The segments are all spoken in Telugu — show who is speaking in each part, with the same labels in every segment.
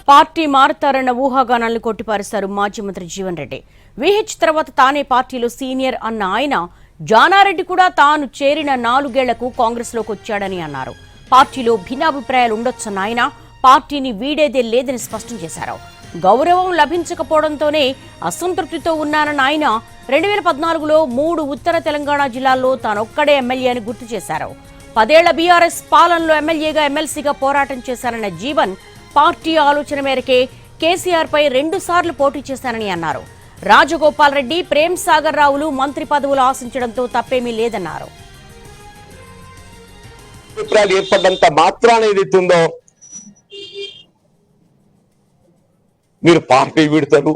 Speaker 1: పార్టీ మారుతారన్న ఊహాగానాలను కొట్టిపారేశారు మాజీ మంత్రి జీవన్ రెడ్డి. విహెచ్ తర్వాత తానే పార్టీలో సీనియర్ అన్న ఆయన జానారెడ్డి కూడా తాను చేరిన 4 ఏళ్లకు కాంగ్రెస్లోకి వచ్చాడని అన్నారు. పార్టీలో భిన్నాభిప్రాయాలు ఉండొచ్చన్న ఆయన పార్టీని వీడేదే లేదని స్పష్టం చేశారు. గౌరవం లభించకపోవడంతోనే అసంతృప్తితో ఉన్నానన్న ఆయన 2014లో 3 ఉత్తర తెలంగాణ జిల్లాల్లో తానొక్కడే ఎమ్మెల్యే అని గుర్తు చేశారు. 10 ఏళ్ల బీఆర్ఎస్ పాలనలో ఎమ్మెల్యేగా ఎమ్మెల్సీగా పోరాటం చేశారన్న జీవన్ పార్టీ ఆలోచన మేరకే కేసీఆర్ పై 2 సార్లు పోటీ చేశానని అన్నారు. రాజగోపాల్ రెడ్డి, ప్రేమ్ సాగర్ రావులు మంత్రి పదవులు ఆశించడంతో తప్పేమీ లేదన్నారు.
Speaker 2: అభిప్రాయాలు ఏర్పడ్డంత మాత్రాన ఏదైతుందో మీరు పార్టీ విడతారు,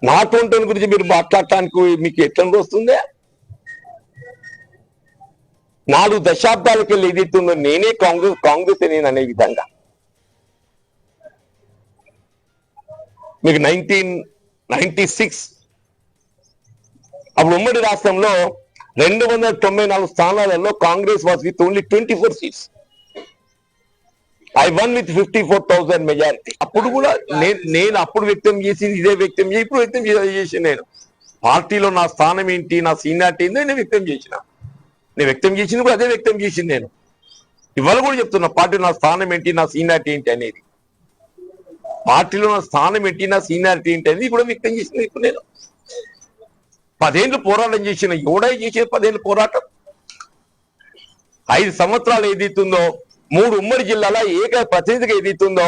Speaker 2: నాటువంటి గురించి మీరు మాట్లాడటానికి మీకు ఎట్లా వస్తుందే? 4 దశాబ్దాలకు వెళ్ళి ఏదైతుందో నేనే కాంగ్రెస్ నేను అనే విధంగా మీకు 1996 అప్పుడు ఉమ్మడి రాష్ట్రంలో 294 స్థానాలలో Congress was with only 24 seats. I one with 54,000 majority. అప్పుడు కూడా నేను అప్పుడు వ్యక్తం చేసి ఇదే వ్యక్తం చేసి ఇప్పుడు వ్యక్తం చేసి నేను పార్టీలో నా స్థానం ఏంటి, నా సీనియారిటీ ఏందో నేను వ్యక్తం చేసిన. నేను వ్యక్తం చేసినప్పుడు అదే వ్యక్తం చేసింది. నేను ఇవాళ కూడా చెప్తున్నా పార్టీలో నా స్థానం ఏంటి, నా సీనియారిటీ ఏంటి అనేది. పార్టీలో నా స్థానం ఏంటి, నా సీనియారిటీ ఏంటి అనేది కూడా వ్యక్తం చేసిన. ఇప్పుడు నేను 10 ఏళ్ళు పోరాటం చేసిన, ఎవడై చేసిన 10 ఏళ్ళు పోరాటం. 5 సంవత్సరాలు ఏదైతుందో 3 ఉమ్మడి జిల్లాల ఏక ప్రతినిధిగా ఏదైతుందో